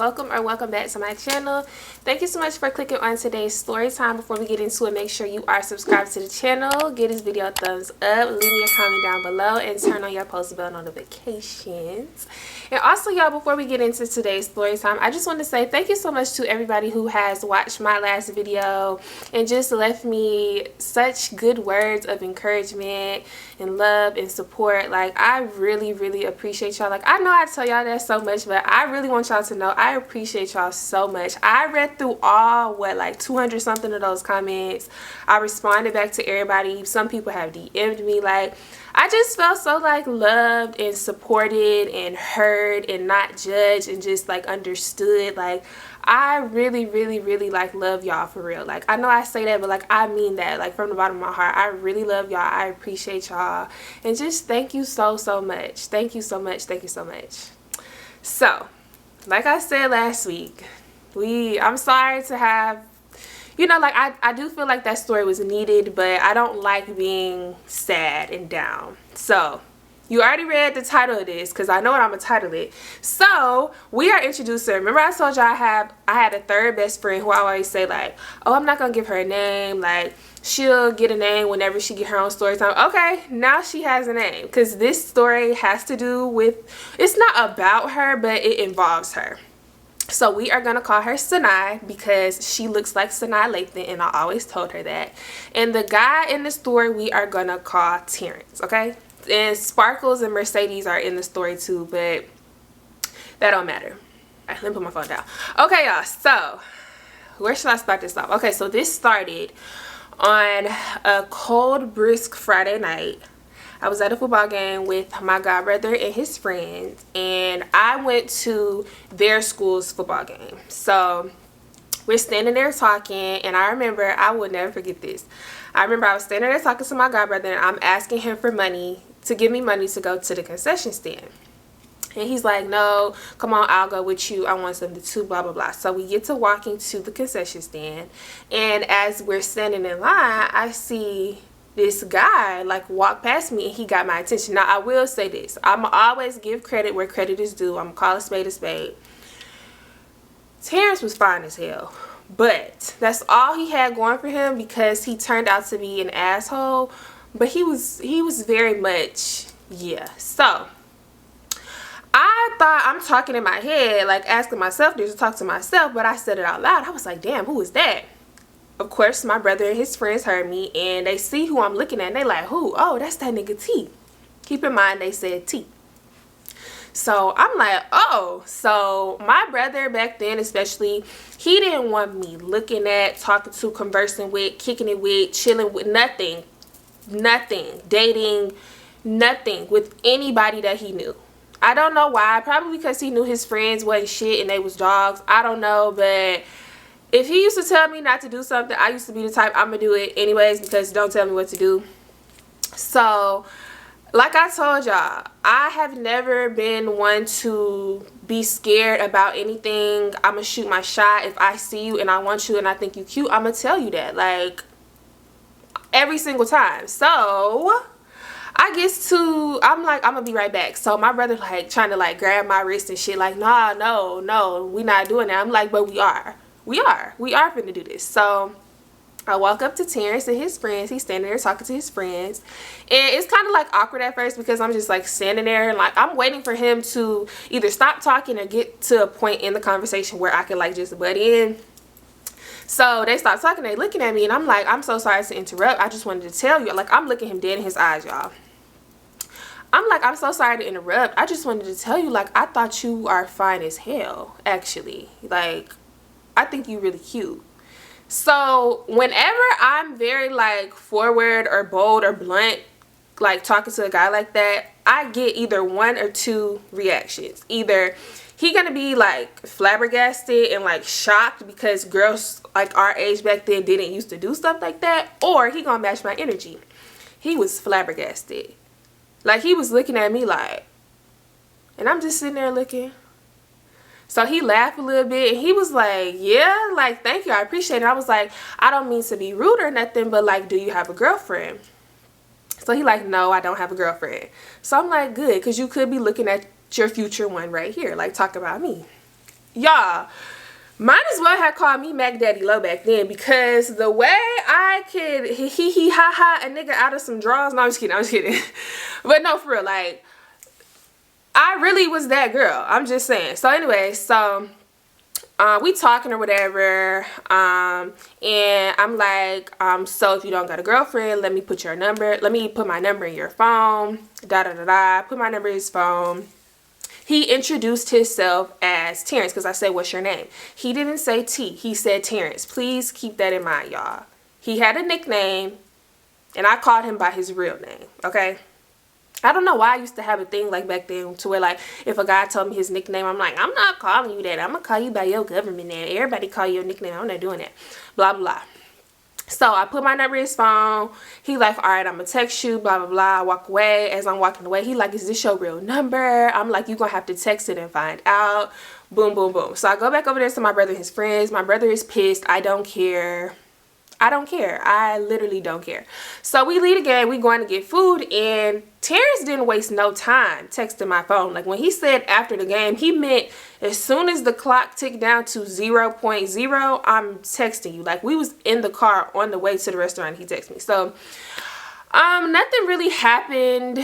welcome or welcome back to my channel. Thank you so much for clicking on today's story time. Before we get into it, make sure you are subscribed to the channel, give this video a thumbs up, leave me a comment down below, and turn on your post bell notifications. And also, y'all, before we get into today's story time, I just want to say thank you so much to everybody who has watched my last video and just left me such good words of encouragement and love and support. Like, I really appreciate y'all. Like, I know I tell y'all that so much, but I really want y'all to know I appreciate y'all so much. I read through all, like 200 something of those comments. I responded back to everybody. Some people have DM'd me. Like, I just felt so like loved and supported and heard and not judged and just like understood. Like, I really like love y'all for real. Like, I know I say that, but like I mean that, like from the bottom of my heart. I really love y'all. I appreciate y'all, and just thank you so much. Thank you so much. So, like I said last week, I'm sorry to have, you know, like I do feel like that story was needed, but I don't like being sad and down. So you already read the title of this because I know what I'm gonna title it. So we are introducing, remember I told y'all I had a third best friend who I always say like, oh, I'm not gonna give her a name, like she'll get a name whenever she get her own story time. Okay, now she has a name because this story has to do with, it's not about her, but it involves her. So we are going to call her Sanai because she looks like Sanai Lathan, and I always told her that. And the guy in the story we are going to call Terrence, okay? And Sparkles and Mercedes are in the story too, but that don't matter. Let me put my phone down. Okay, y'all, so where should I start this off? Okay, so this started on a cold, brisk Friday night. I was at a football game with my godbrother and his friends, and I went to their school's football game. So we're standing there talking, and I remember, I will never forget this. I remember I was standing there talking to my godbrother, and I'm asking him for money, to give me money to go to the concession stand. And he's like, no, come on, I'll go with you. I want something too, blah, blah, blah. So we get to walking to the concession stand, and as we're standing in line, I see this guy like walk past me, and he got my attention. Now I will say this, I'm always give credit where credit is due. I'm gonna call a spade a spade. Terrence was fine as hell, but that's all he had going for him because he turned out to be an asshole. But he was very much, yeah. So I thought, I'm talking in my head, like asking myself this to talk to myself, but I said it out loud. I was like, damn, who is that? Of course, my brother and his friends heard me, and they see who I'm looking at, and they like, who? Oh, that's that nigga T. Keep in mind, they said T. So I'm like, oh. So my brother back then especially, he didn't want me looking at, talking to, conversing with, kicking it with, chilling with, nothing, dating, nothing with anybody that he knew. I don't know why. Probably because he knew his friends wasn't shit and they was dogs. I don't know, but if he used to tell me not to do something, I used to be the type, I'm going to do it anyways because don't tell me what to do. So, like I told y'all, I have never been one to be scared about anything. I'm going to shoot my shot. If I see you and I want you and I think you cute, I'm going to tell you that. Like, every single time. So I guess I'm like, I'm gonna be right back. So my brother like trying to like grab my wrist and shit, like, nah, no, we not doing that. I'm like, but we are finna do this. So I walk up to Terrence and his friends. He's standing there talking to his friends, and it's kind of like awkward at first because I'm just like standing there and like I'm waiting for him to either stop talking or get to a point in the conversation where I can like just butt in. So they start talking, they looking at me, and I'm like, I'm so sorry to interrupt. I just wanted to tell you, like, I'm looking him dead in his eyes, y'all. I'm like, I'm so sorry to interrupt. I just wanted to tell you, like, I thought you are fine as hell, actually. Like, I think you really cute. So whenever I'm very like forward or bold or blunt, like talking to a guy like that, I get either one or two reactions. Either he gonna be like flabbergasted and like shocked because girls like our age back then didn't used to do stuff like that, or he gonna match my energy. He was flabbergasted. Like, he was looking at me like, and I'm just sitting there looking. So he laughed a little bit, and he was like, yeah, like, thank you, I appreciate it. I was like, I don't mean to be rude or nothing, but like, do you have a girlfriend? So he like, no, I don't have a girlfriend. So I'm like, good, because you could be looking at your future one right here, like, talk about me. y'all, might as well have called me Mac Daddy Low back then, because the way I could he ha ha a nigga out of some drawers. No, I'm just kidding. But no, for real, like, I really was that girl. I'm just saying. So anyway, so we talking or whatever, and I'm like, so if you don't got a girlfriend, let me put my number in your phone, put my number in his phone. He introduced himself as Terrence, because I said, what's your name? He didn't say T. He said Terrence. Please keep that in mind, y'all. He had a nickname, and I called him by his real name, okay? I don't know why I used to have a thing like back then to where, like, if a guy told me his nickname, I'm like, I'm not calling you that. I'm going to call you by your government name. Everybody call you your nickname. I'm not doing that. Blah, blah, blah. So I put my number in his phone. He like, all right, I'm gonna text you, blah, blah, blah. I walk away. As I'm walking away, he like, is this your real number? I'm like, you gonna have to text it and find out. Boom, boom, boom. So I go back over there to my brother and his friends. My brother is pissed. I don't care. I literally don't care. So we leave again. We going to get food, and Terrence didn't waste no time texting my phone. Like, when he said after the game, he meant as soon as the clock ticked down to 0.0, I'm texting you. Like, we was in the car on the way to the restaurant. He texted me. So nothing really happened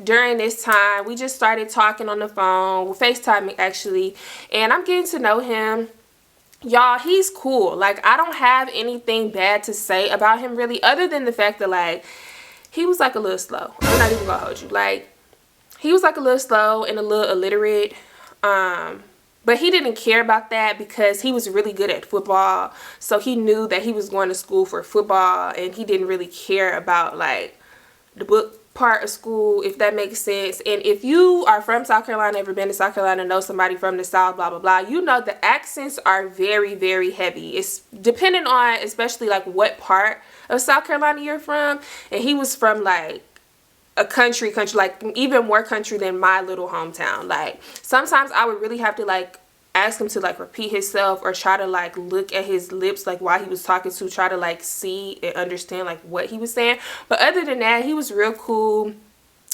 during this time. We just started talking on the phone, FaceTiming actually, and I'm getting to know him. Y'all, he's cool. Like, I don't have anything bad to say about him really, other than the fact that, like, he was like a little slow. I'm not even gonna hold you. Like, he was like a little slow and a little illiterate, but he didn't care about that because he was really good at football. So he knew that he was going to school for football, and he didn't really care about, like, the book part of school, if that makes sense. And if you are from South Carolina, ever been to South Carolina, know somebody from the South, blah, blah, blah, you know the accents are very, very heavy. It's depending on especially like what part of South Carolina you're from. And he was from like a country, like even more country than my little hometown. Like, sometimes I would really have to like ask him to like repeat himself, or try to like look at his lips like while he was talking, to try to like see and understand like what he was saying. But other than that, he was real cool.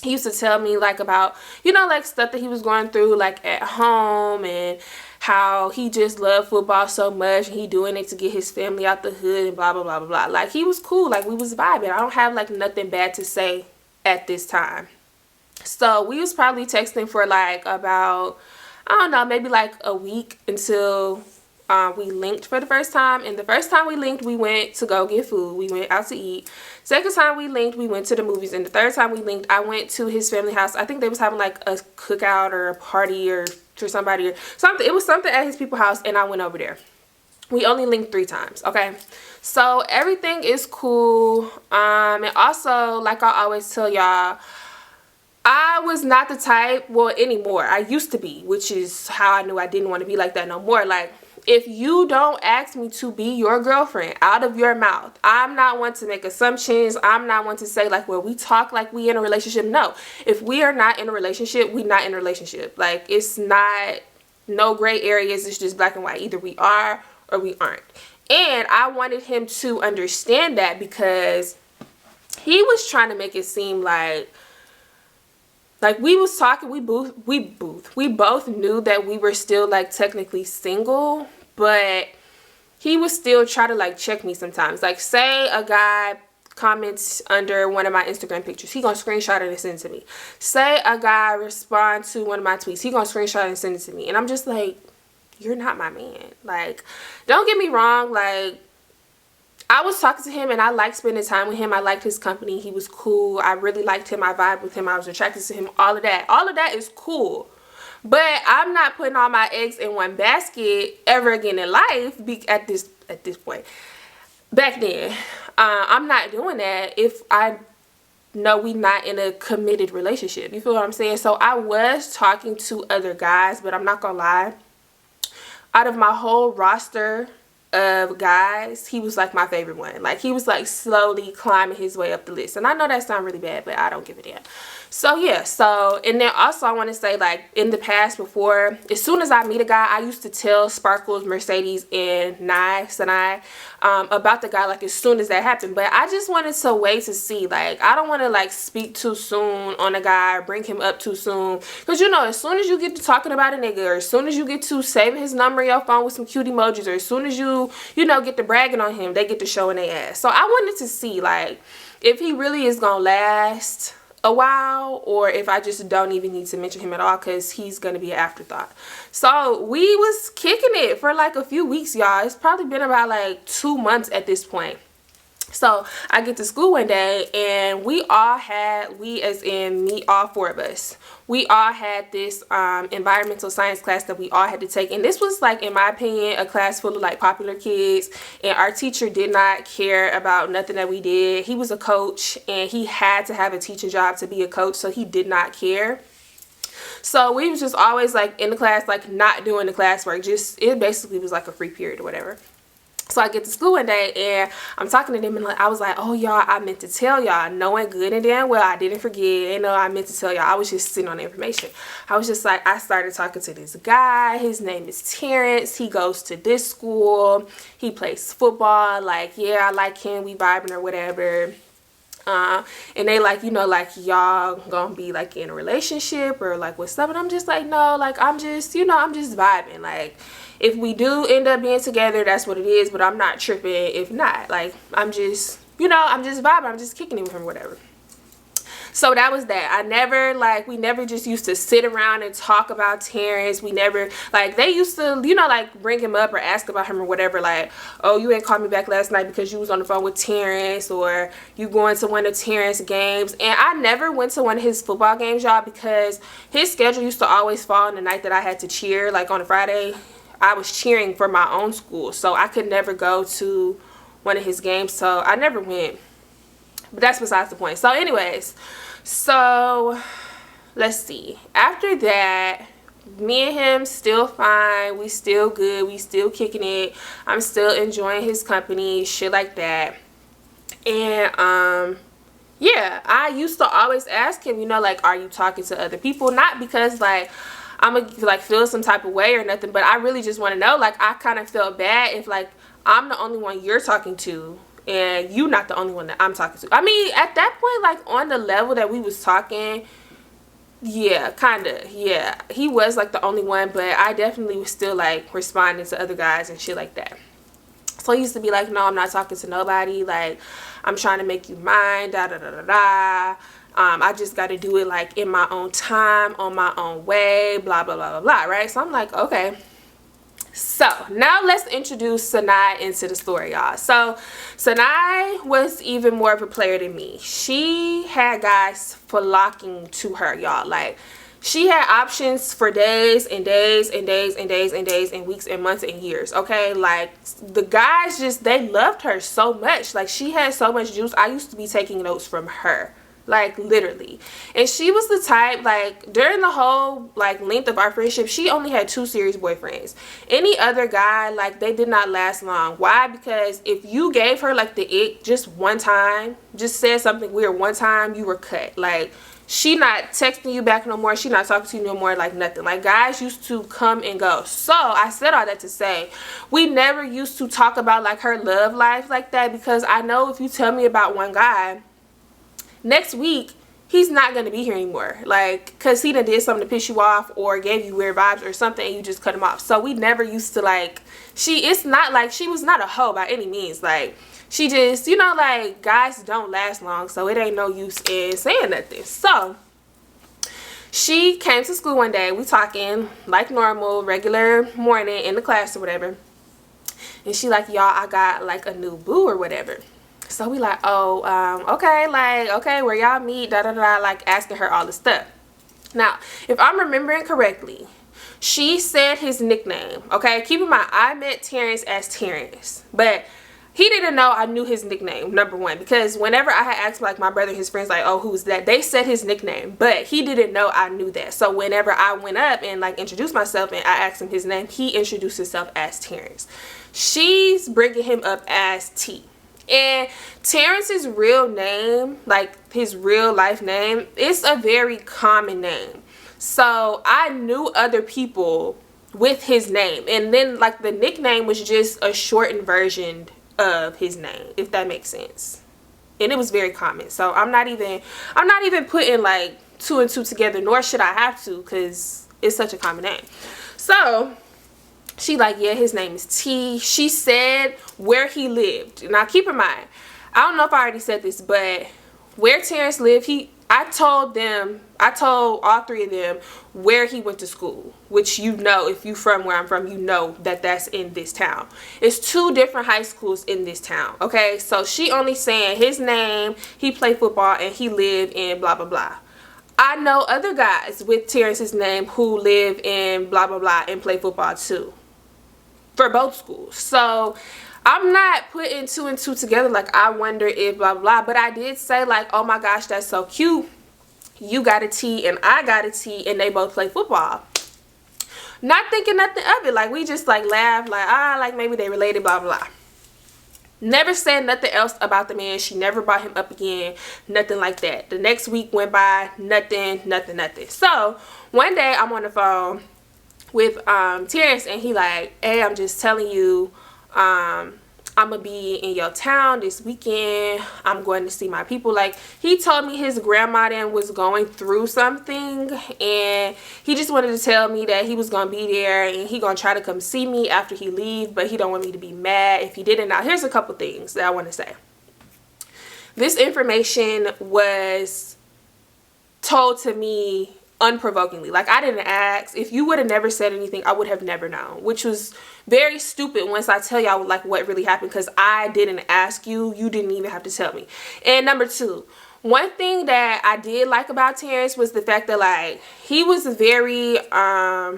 He used to tell me like about, you know, like stuff that he was going through like at home, and how he just loved football so much, and he doing it to get his family out the hood, and blah, blah, blah, blah, blah. Like, he was cool. Like, we was vibing. I don't have like nothing bad to say at this time. So we was probably texting for like about, I don't know, maybe like a week until we linked for the first time. And the first time we linked, we went to go get food. We went out to eat. Second time we linked, we went to the movies. And the third time we linked, I went to his family house. I think they was having like a cookout or a party or for somebody or something. It was something at his people's house, and I went over there. We only linked 3 times, okay? So everything is cool. And also, like I always tell y'all, I was not the type, well, anymore. I used to be, which is how I knew I didn't want to be like that no more. Like, if you don't ask me to be your girlfriend out of your mouth, I'm not one to make assumptions. I'm not one to say like, well, we talk like we in a relationship. No, if we are not in a relationship, we not in a relationship. Like, it's not, no gray areas. It's just black and white. Either we are or we aren't. And I wanted him to understand that, because he was trying to make it seem like we was talking, we both knew that we were still like technically single, but he was still trying to like check me sometimes. Like, say a guy comments under one of my Instagram pictures, he gonna screenshot it and send it to me. Say a guy responds to one of my tweets, he gonna screenshot it and send it to me. And I'm just like, you're not my man. Like, don't get me wrong, like, I was talking to him and I liked spending time with him. I liked his company. He was cool. I really liked him. I vibed with him. I was attracted to him. All of that. All of that is cool. But I'm not putting all my eggs in one basket ever again in life at this point. Back then, I'm not doing that if I know we not in a committed relationship. You feel what I'm saying? So I was talking to other guys, but I'm not gonna lie. Out of my whole roster of guys, he was like my favorite one. Like, he was like slowly climbing his way up the list. And I know that sounds really bad, but I don't give a damn. So yeah, so, and then also I want to say, like, in the past, before, as soon as I meet a guy, I used to tell Sparkles, Mercedes, and Sanai about the guy, like, as soon as that happened. But I just wanted to wait to see. Like, I don't want to, like, speak too soon on a guy or bring him up too soon, because, you know, as soon as you get to talking about a nigga, or as soon as you get to saving his number in your phone with some cute emojis, or as soon as you know, get to bragging on him, they get to showing their ass. So I wanted to see, like, if he really is gonna last a while, or if I just don't even need to mention him at all, because he's gonna be an afterthought. So we was kicking it for like a few weeks, y'all. It's probably been about like 2 months at this point. So I get to school one day, and we as in me, all 4 of us, we all had this environmental science class that we all had to take. And this was, like, in my opinion, a class full of, like, popular kids. And our teacher did not care about nothing that we did. He was a coach, and he had to have a teaching job to be a coach, so he did not care. So we was just always, like, in the class, like, not doing the classwork. Just, it basically was like a free period or whatever. So I get to school one day, and I'm talking to them, and I was like, oh, y'all, I meant to tell y'all, knowing good and damn well I didn't forget. You know, I meant to tell y'all. I was just sitting on the information. I was just like, I started talking to this guy. His name is Terrence. He goes to this school. He plays football. Like, yeah, I like him. We vibing or whatever. And they like, you know, like, y'all gonna be like in a relationship or like what's up? And I'm just like, no, like, I'm just, you know, I'm just vibing. Like, if we do end up being together, that's what it is, but I'm not tripping if not. Like, I'm just, you know, I'm just vibing. I'm just kicking it with him or whatever. So that was that. I never, like, we never just used to sit around and talk about Terrence. We never, like, they used to, you know, like, bring him up or ask about him or whatever. Like, oh, you ain't called me back last night because you was on the phone with Terrence, or you going to one of Terrence's games. And I never went to one of his football games, y'all, because his schedule used to always fall on the night that I had to cheer. Like, on a Friday, I was cheering for my own school, so I could never go to one of his games. So I never went. But that's besides the point. So anyways, so let's see. After that, me and him still fine. We still good. We still kicking it. I'm still enjoying his company, shit like that. And yeah, I used to always ask him, you know, like, are you talking to other people? Not because, like, I'm gonna, like, feel some type of way or nothing, but I really just want to know. Like, I kind of felt bad if, like, I'm the only one you're talking to and you not the only one that I'm talking to. I mean, at that point, like, on the level that we was talking, yeah, kind of, yeah, he was, like, the only one, but I definitely was still, like, responding to other guys and shit like that. So he used to be like, no, I'm not talking to nobody, like, I'm trying to make you mine, da da da da da. I just got to do it, like, in my own time, on my own way, blah blah blah blah blah, right? So I'm like, okay. So now let's introduce Sanai into the story, y'all. So Sanai was even more of a player than me. She had guys flocking to her, y'all. Like, she had options for days and days and days and days and days and weeks and months and years, okay? Like, the guys just, they loved her so much. Like, she had so much juice. I used to be taking notes from her. Like, literally. And she was the type, like, during the whole, like, length of our friendship, she only had 2 serious boyfriends. Any other guy, like, they did not last long. Why? Because if you gave her, like, the ick just one time, just said something weird one time, you were cut. Like, she not texting you back no more. She not talking to you no more, like, nothing. Like, guys used to come and go. So I said all that to say, we never used to talk about, like, her love life like that, because I know if you tell me about one guy, next week he's not going to be here anymore, like, because he done did something to piss you off or gave you weird vibes or something, and you just cut him off. So we never used to, like, it's not like she was not a hoe by any means. Like, she just, you know, like, guys don't last long, so it ain't no use in saying nothing. So she came to school one day, we talking like normal, regular morning in the class or whatever, and she like, y'all, I got, like, a new boo or whatever. So we like, oh, okay, like, okay, where y'all meet, da da da, like, asking her all this stuff. Now, if I'm remembering correctly, she said his nickname, okay? Keep in mind, I met Terrence as Terrence, but he didn't know I knew his nickname, number one, because whenever I had asked, like, my brother and his friends, like, oh, who's that? They said his nickname, but he didn't know I knew that. So whenever I went up and, like, introduced myself and I asked him his name, he introduced himself as Terrence. she's bringing him up as T. And Terrence's real name, like his real life name, it's a very common name. So I knew other people with his name, and then like the nickname was just a shortened version of his name, if that makes sense. And it was very common. So I'm not even putting like two and two together, nor should I have to, because it's such a common name. So she like, yeah, his name is T. She said where he lived. Now keep in mind, I don't know if I already said this, but where Terrence lived, I told all three of them where he went to school, which, you know, if you from where I'm from, you know that that's in this town. It's 2 different high schools in this town, okay? So she only saying his name, he played football, and he lived in blah, blah, blah. I know other guys with Terrence's name who live in blah, blah, blah and play football too, for both schools. So I'm not putting 2 and 2 together like I wonder if blah blah, but I did say like, oh my gosh, that's so cute, you got a T and I got a T and they both play football. Not thinking nothing of it, like we just like laughed, like like maybe they related, blah blah. Never said nothing else about the man. She never brought him up again, nothing like that. The next week went by, nothing. So one day I'm on the phone with Terrence, and he like, hey, I'm just telling you, I'm gonna be in your town this weekend. I'm going to see my people. Like, he told me his grandma then was going through something, and he just wanted to tell me that he was gonna be there and he gonna try to come see me after he leave, but he don't want me to be mad if he didn't. Now here's a couple things that I want to say. This information was told to me unprovokingly. Like, I didn't ask. If you would have never said anything, I would have never known, which was very stupid once I tell y'all like what really happened, because I didn't ask you. You didn't even have to tell me. And number 2, one thing that I did like about Terrence was the fact that like he was very I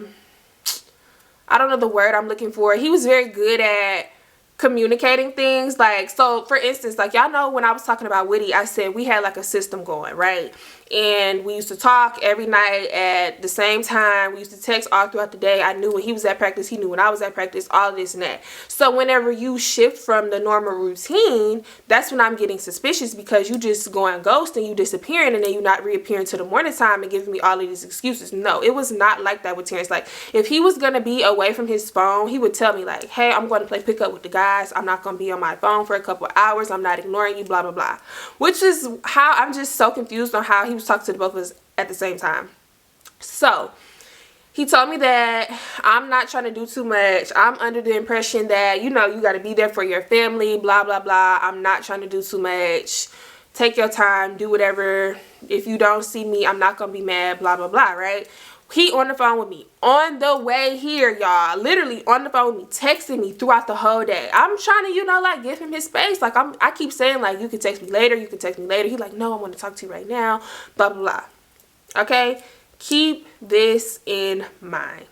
don't know the word I'm looking for. He was very good at communicating things. Like, so for instance, like, y'all know when I was talking about Woody, I said we had like a system going, right? And we used to talk every night at the same time. We used to text all throughout the day. I knew when he was at practice, he knew when I was at practice, all this and that. So whenever you shift from the normal routine, that's when I'm getting suspicious, because you just going ghost and you disappearing, and then you not reappearing till the morning time and giving me all of these excuses. No, it was not like that with Terrence. Like, if he was gonna be away from his phone, he would tell me like, hey, I'm going to play pickup with the guys. I'm not gonna be on my phone for a couple of hours. I'm not ignoring you, blah blah blah. Which is how I'm just so confused on how he was talking to the both of us at the same time. So he told me that I'm not trying to do too much. I'm under the impression that, you know, you got to be there for your family, blah blah blah. I'm not trying to do too much. Take your time, do whatever. If you don't see me, I'm not gonna be mad, blah blah blah, right? He on the phone with me on the way here, y'all. Literally on the phone with me, texting me throughout the whole day. I'm trying to, you know, like, give him his space. Like, I keep saying, like, you can text me later. You can text me later. He's like, no, I want to talk to you right now. Blah, blah, blah. Okay? Keep this in mind.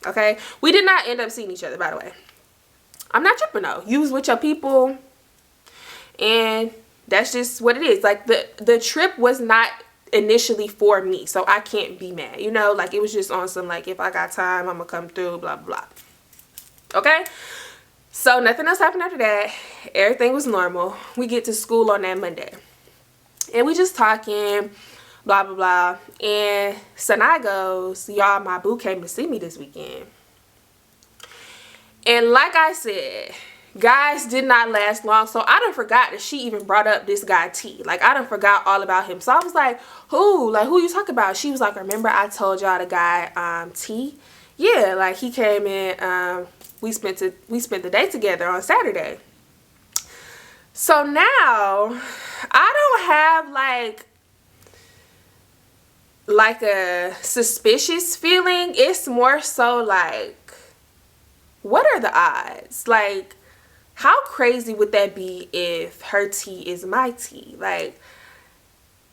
Okay? We did not end up seeing each other, by the way. I'm not tripping, though. You was with your people, and that's just what it is. Like, the trip was not initially for me, so I can't be mad, you know. Like, it was just on some like, if I got time, I'm gonna come through, blah blah blah. Okay, so nothing else happened after that. Everything was normal. We get to school on that Monday, and we just talking, blah blah blah. And Sanai goes, y'all, my boo came to see me this weekend. And like I said, guys did not last long, so I done forgot that she even brought up this guy T. Like, I done forgot all about him. So I was like, who? Like, who you talking about? She was like, remember I told y'all the guy T? Yeah, like, he came in, we spent the day together on Saturday. So now I don't have like a suspicious feeling. It's more so like, what are the odds? Like, how crazy would that be if her T is my T? Like,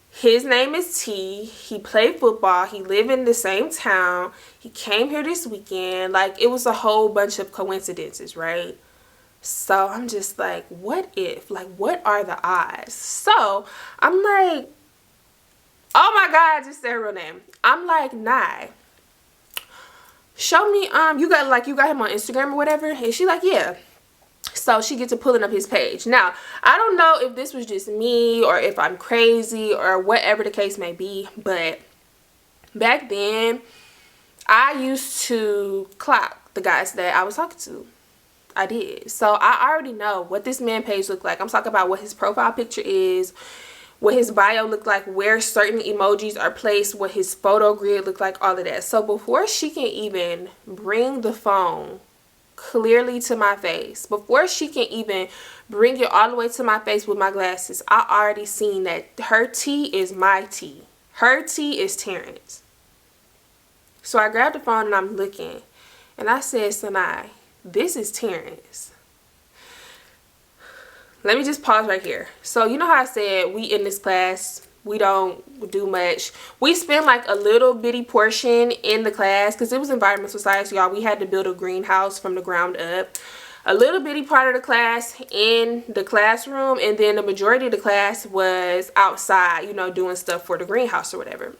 his name is T. He played football. He lived in the same town. He came here this weekend. Like, it was a whole bunch of coincidences, right? So I'm just like, what if? Like, what are the odds? So I'm like, oh my God, I just said her real name. I'm like, nah. show me, you got him on Instagram or whatever. And she like, yeah. So she gets to pulling up his page. Now, I don't know if this was just me or if I'm crazy or whatever the case may be, but back then, I used to clock the guys that I was talking to. I did. So I already know what this man page looked like. I'm talking about what his profile picture is, what his bio looked like, where certain emojis are placed, what his photo grid looked like, all of that. So before she can even bring the phone clearly to my face, before she can even bring it all the way to my face with my glasses, I already seen that her T is my T. Her T is Terrence. So I grabbed the phone and I'm looking, and I said, Sanai, this is Terrence. Let me just pause right here. So you know how I said we in this class, we don't do much. We spend like a little bitty portion in the class because it was environmental science, y'all. We had to build a greenhouse from the ground up. A little bitty part of the class in the classroom, and then the majority of the class was outside, you know, doing stuff for the greenhouse or whatever.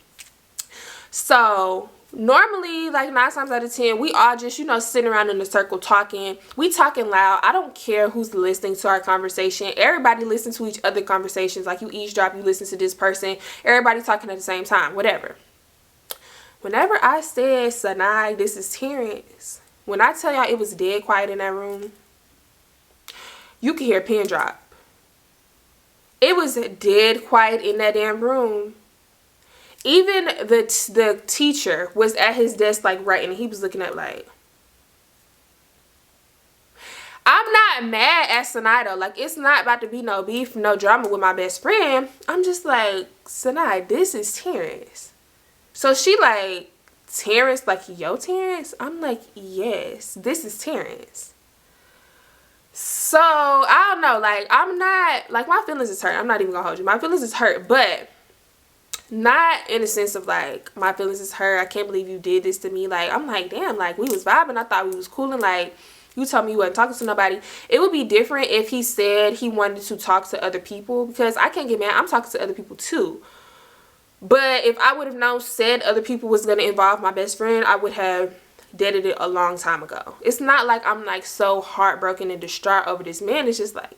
So normally, like 9 times out of 10, we all just, you know, sitting around in a circle talking. We talking loud. I don't care who's listening to our conversation. Everybody listens to each other conversations. Like, you eavesdrop, you listen to this person. Everybody talking at the same time, whatever. Whenever I said, Sanai, this is Terrence, when I tell y'all it was dead quiet in that room, you could hear a pin drop. It was dead quiet in that damn room. Even the teacher was at his desk, like, writing, and he was looking up like, I'm not mad at Sanai, though. Like, it's not about to be no beef, no drama with my best friend. I'm just like, Sanai, this is Terrence. So she like, Terrence, like, yo, Terrence? I'm like, yes, this is Terrence. So, I don't know. Like, I'm not, like, my feelings is hurt. I'm not even gonna hold you. My feelings is hurt, but not in the sense of like, my feelings is hurt, I can't believe you did this to me. Like, I'm like, damn, like, we was vibing, I thought we was cool, and like, you told me you wasn't talking to nobody. It would be different if he said he wanted to talk to other people, because I can't get mad, I'm talking to other people too. But if I would have known said other people was going to involve my best friend, I would have deaded it a long time ago. It's not like I'm like so heartbroken and distraught over this man. It's just like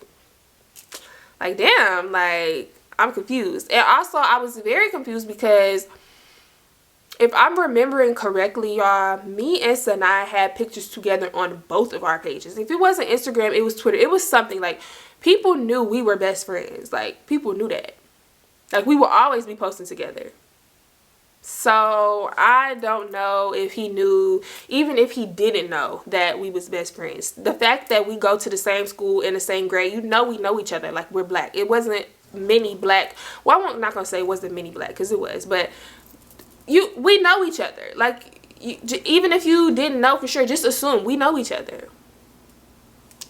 damn, like, I'm confused. And also, I was very confused because if I'm remembering correctly, y'all, me and Sanai had pictures together on both of our pages. If it wasn't Instagram, it was Twitter. It was something. Like, people knew we were best friends. Like, people knew that. Like, we would always be posting together. So, I don't know if he knew, even if he didn't know that we was best friends. The fact that we go to the same school in the same grade, you know we know each other. Like, we're black. It wasn't many black, well, I'm not gonna say it wasn't many black, because it was, but we know each other. Like, even if you didn't know for sure, just assume we know each other.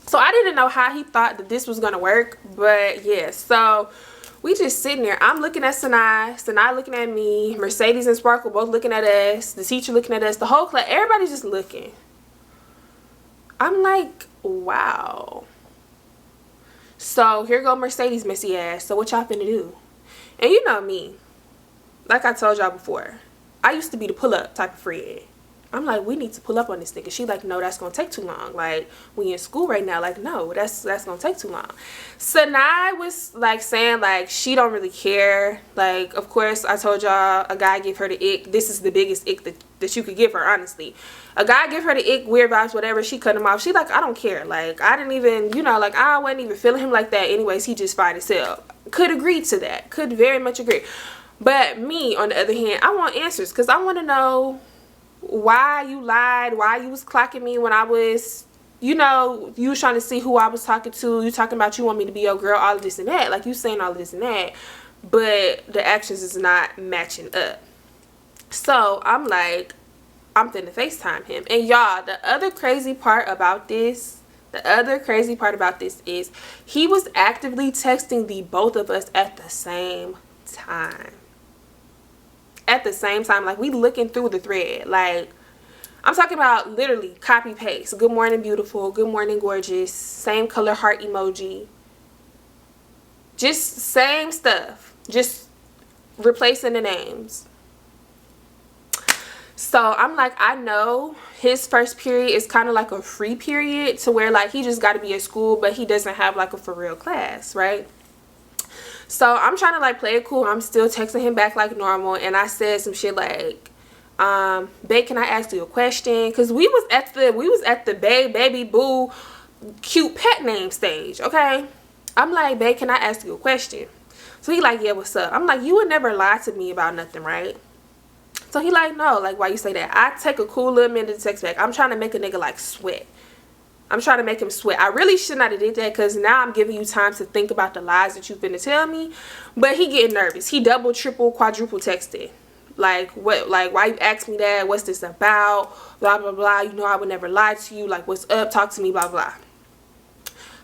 So I didn't know how he thought that this was gonna work, but yeah. So we just sitting there. I'm looking at Sanai looking at me, Mercedes and Sparkle both looking at us, the teacher looking at us, the whole class, everybody's just looking. I'm like, wow. So here go Mercedes messy ass. So what y'all finna do? And you know me, like I told y'all before, I used to be the pull up type of friend. I'm like, we need to pull up on this nigga. She like, no, that's gonna take too long. Like, we in school right now. Like, no, that's gonna take too long. Sanai was like saying like she don't really care. Like, of course, I told y'all a guy give her the ick. This is the biggest ick that you could give her, honestly. A guy give her the ick, weird vibes, whatever. She cut him off. She like, I don't care. Like, I didn't even, you know, like, I wasn't even feeling him like that. Anyways, he just fine as hell. Could agree to that. Could very much agree. But me, on the other hand, I want answers, because I want to know why you lied, why you was clocking me when I was, you know, you was trying to see who I was talking to. You talking about you want me to be your girl, all of this and that. Like, you saying all of this and that, but the actions is not matching up. So I'm like, I'm finna FaceTime him. And y'all, the other crazy part about this is he was actively texting the both of us at the same time. At the same time, like, we looking through the thread. Like, I'm talking about literally copy paste. Good morning, beautiful. Good morning, gorgeous. Same color heart emoji. Just same stuff. Just replacing the names. So I'm like, I know his first period is kind of like a free period to where like he just got to be at school, but he doesn't have like a for real class, right? So I'm trying to like play it cool. I'm still texting him back like normal, and I said some shit like, babe, can I ask you a question? Because we was at the baby boo cute pet name stage, okay? I'm like, babe, can I ask you a question? So he like, yeah, what's up? I'm like, you would never lie to me about nothing, right? So he like, no, like, why you say that? I take a cool little minute to text back. I'm trying to make a nigga like sweat. I'm trying to make him sweat. I really should not have did that, because now I'm giving you time to think about the lies that you've been to tell me. But he getting nervous. He double, triple, quadruple texted. Like, what, like, why you ask me that? What's this about? Blah, blah, blah. You know I would never lie to you. Like, what's up? Talk to me, blah, blah.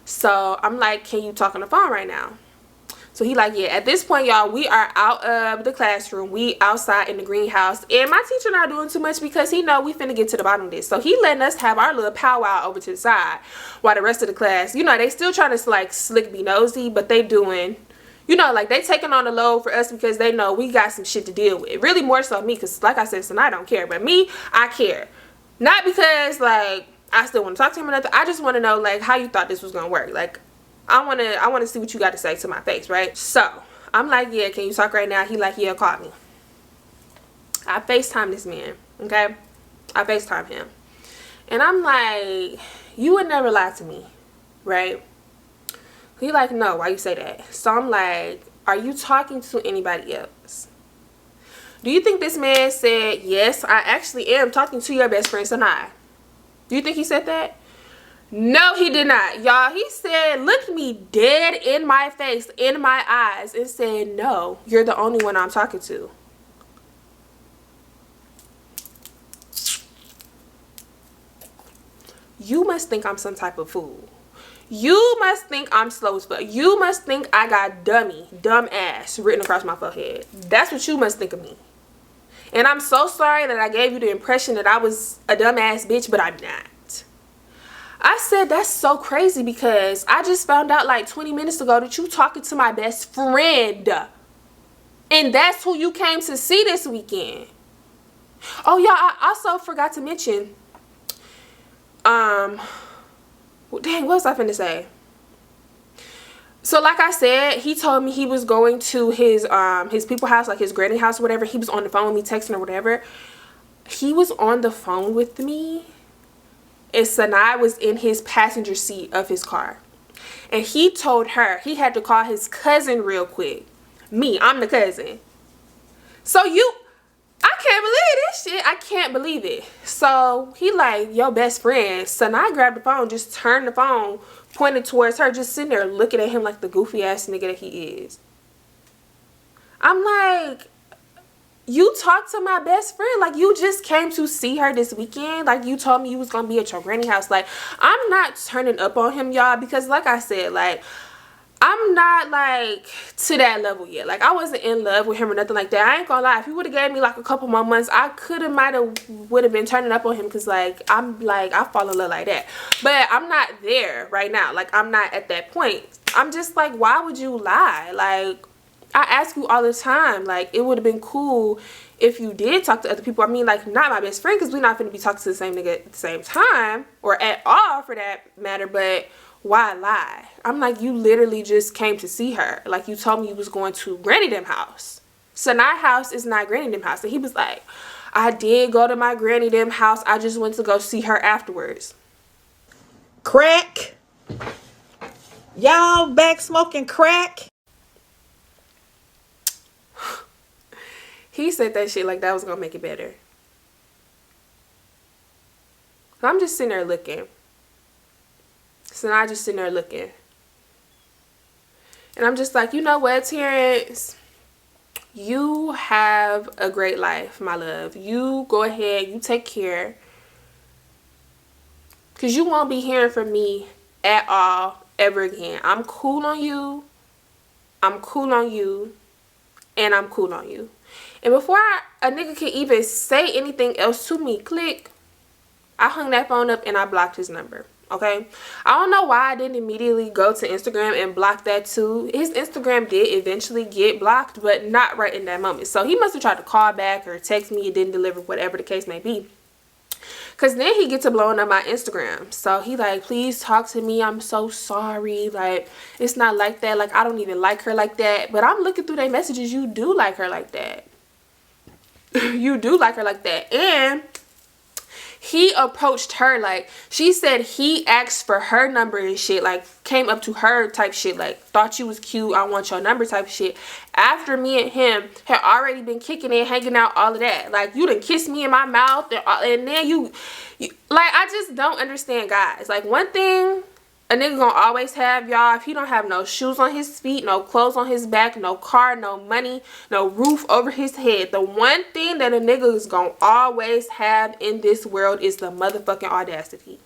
So I'm like, can you talk on the phone right now? So he like, yeah. At this point, y'all, we are out of the classroom. We outside in the greenhouse. And my teacher not doing too much because he know we finna get to the bottom of this. So he letting us have our little powwow over to the side. While the rest of the class, you know, they still trying to like slick be nosy. But they doing, you know, like they taking on the load for us because they know we got some shit to deal with. Really more so me, because like I said, so I don't care. But me, I care. Not because like I still want to talk to him or nothing. I just want to know like how you thought this was going to work. Like, I want to see what you got to say to my face, right? So I'm like, yeah, can you talk right now? He like, yeah, call me. I FaceTime this man, okay? I FaceTime him. And I'm like, you would never lie to me, right? He like, no, why you say that? So I'm like, are you talking to anybody else? Do you think this man said, yes, I actually am talking to your best friend, Sanai? Do you think he said that? No, he did not. Y'all, he said, looked me dead in my face, in my eyes, and said, no, you're the only one I'm talking to. You must think I'm some type of fool. You must think I'm slow as fuck. You must think I got dumb ass written across my forehead. That's what you must think of me. And I'm so sorry that I gave you the impression that I was a dumb ass bitch, but I'm not. I said, that's so crazy because I just found out like 20 minutes ago that you talking to my best friend. And that's who you came to see this weekend. Oh, y'all, I also forgot to mention. Dang, what was I finna say? So like I said, he told me he was going to his people house, like his granny house or whatever. He was on the phone with me texting or whatever. He was on the phone with me. And Sanai was in his passenger seat of his car. And he told her he had to call his cousin real quick. Me, I'm the cousin. So I can't believe this shit. I can't believe it. So he like, your best friend. Sanai grabbed the phone, just turned the phone, pointed towards her, just sitting there looking at him like the goofy ass nigga that he is. I'm like, you talked to my best friend. Like, you just came to see her this weekend. Like, you told me you was gonna be at your granny house. Like, I'm not turning up on him, y'all, because like I said, like, I'm not like to that level yet. Like, I wasn't in love with him or nothing like that. I ain't gonna lie, if he would have gave me like a couple more months, I would have been turning up on him, because like I fall in love like that. But I'm not there right now. Like, I'm not at that point. I'm just like, why would you lie? Like, I ask you all the time, like, it would have been cool if you did talk to other people. I mean, like, not my best friend, because we're not going to be talking to the same nigga at the same time, or at all for that matter, but why lie? I'm like, you literally just came to see her. Like, you told me you was going to Granny Dem house. Sanai house is not Granny Dem house. And he was like, I did go to my Granny Dem house. I just went to go see her afterwards. Crack. Y'all back smoking crack? He said that shit like that was gonna make it better. I'm just sitting there looking. So now I just sitting there looking. And I'm just like, you know what, Terrence? You have a great life, my love. You go ahead, you take care. Because you won't be hearing from me at all ever again. I'm cool on you. I'm cool on you. And I'm cool on you. And before a nigga can even say anything else to me, click, I hung that phone up and I blocked his number. Okay, I don't know why I didn't immediately go to Instagram and block that too. His Instagram did eventually get blocked, but not right in that moment. So he must have tried to call back or text me, it didn't deliver, whatever the case may be. Cause then he gets to blowing up my Instagram. So he like, please talk to me, I'm so sorry, like it's not like that, like I don't even like her like that. But I'm looking through their messages, you do like her like that. You do like her like that. And he approached her, like she said he asked for her number and shit, like came up to her type shit, like thought you was cute, I want your number type shit, after me and him had already been kicking it, hanging out, all of that. Like you done kissed me in my mouth, and then you like, I just don't understand guys. Like one thing a nigga gonna always have, y'all, if he don't have no shoes on his feet, no clothes on his back, no car, no money, no roof over his head, the one thing that a nigga is gonna always have in this world is the motherfucking audacity.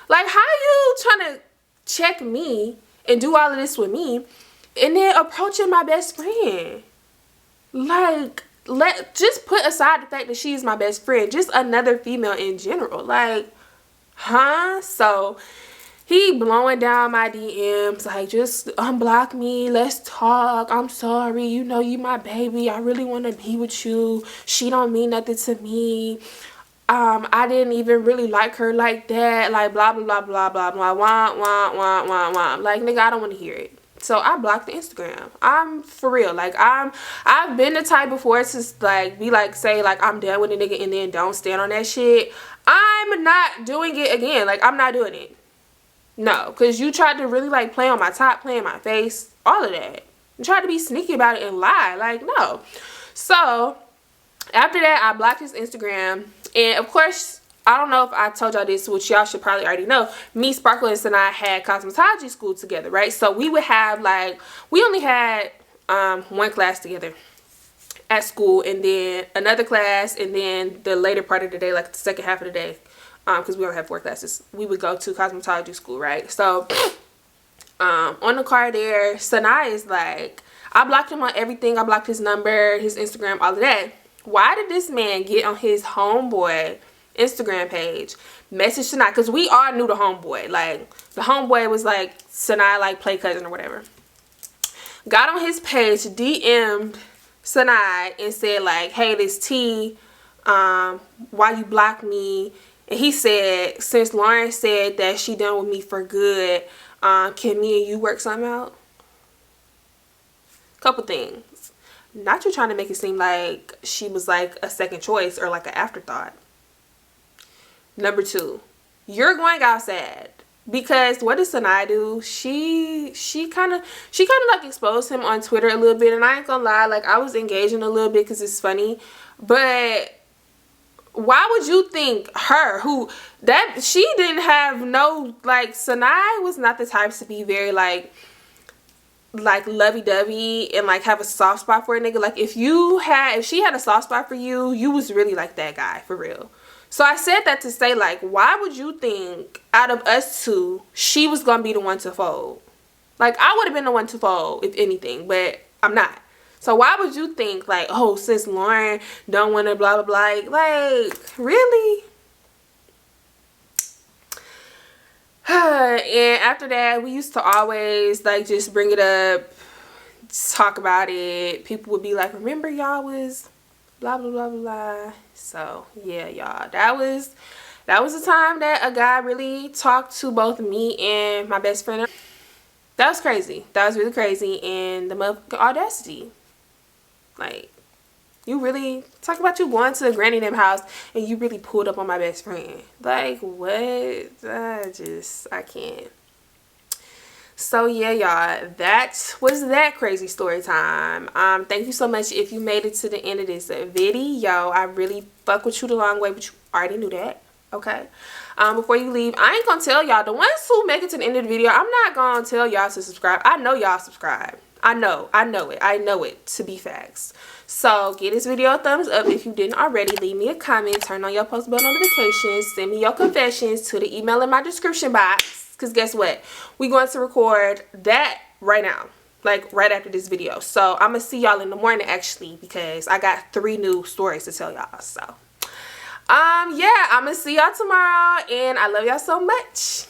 Like, how you trying to check me and do all of this with me and then approaching my best friend? Like, just put aside the fact that she's my best friend, just another female in general. Like, huh? So he blowing down my DMs, like, just unblock me, let's talk, I'm sorry, you know you my baby, I really want to be with you, she don't mean nothing to me, I didn't even really like her like that, like blah blah blah blah blah blah, wah wah wah wah wah. Like, nigga, I don't want to hear it. So I blocked the Instagram. I'm for real, like I've been the type before to like be like, say like I'm done with a nigga and then don't stand on that shit. I'm not doing it again. Like, I'm not doing it. No, because you tried to really like play on my top, play in my face, all of that. You tried to be sneaky about it and lie. Like, no. So after that, I blocked his Instagram. And of course, I don't know if I told y'all this, which y'all should probably already know. Me, Sparkles, and I had cosmetology school together, right? So we would have like, we only had one class together at school, and then another class, and then the later part of the day, like the second half of the day, because we only have 4 classes, we would go to cosmetology school, right? So on the car there, Sanaa is like, I blocked him on everything. I blocked his number, his Instagram, all of that. Why did this man get on his homeboy Instagram page, message Sanaa? Because we all knew the homeboy. Like, the homeboy was like Sanaa, like play cousin or whatever. Got on his page, DM'd Sanaa and said like, hey, this T, why you blocked me? And he said, since Lauren said that she done with me for good, can me and you work something out? Couple things. Not you trying to make it seem like she was like a second choice or like an afterthought. Number 2, you're going out sad. Because what does Sanaa do? She kind of like exposed him on Twitter a little bit. And I ain't gonna lie, like I was engaging a little bit because it's funny. But why would you think her, who, that she didn't have no, like, Sanaa was not the type to be very like lovey-dovey and like have a soft spot for a nigga. Like, if she had a soft spot for you, you was really like that guy, for real. So I said that to say, like, why would you think out of us two, she was gonna be the one to fold? Like, I would have been the one to fold, if anything, but I'm not. So why would you think, like, oh, since Lauren don't want to blah, blah, blah, like, really? And after that, we used to always, like, just bring it up, talk about it. People would be like, remember y'all was blah, blah, blah, blah. So, yeah, y'all, that was the time that a guy really talked to both me and my best friend. That was crazy. That was really crazy. And the motherfucking audacity. Like, you really talk about you going to the granny them house and you really pulled up on my best friend. Like, what? I can't. So yeah, y'all, that was that crazy story time. Thank you so much if you made it to the end of this video. I really fuck with you the long way, but you already knew that. Okay. Before you leave, I ain't gonna tell y'all, the ones who make it to the end of the video, I'm not gonna tell y'all to subscribe. I know y'all subscribe. I know it to be facts. So give this video a thumbs up if you didn't already. Leave me a comment, turn on your post bell notifications, send me your confessions to the email in my description box. Because guess what? We're going to record that right now. Like right after this video. So I'm going to see y'all in the morning actually. Because I got 3 new stories to tell y'all. So Yeah, I'm gonna see y'all tomorrow, and I love y'all so much.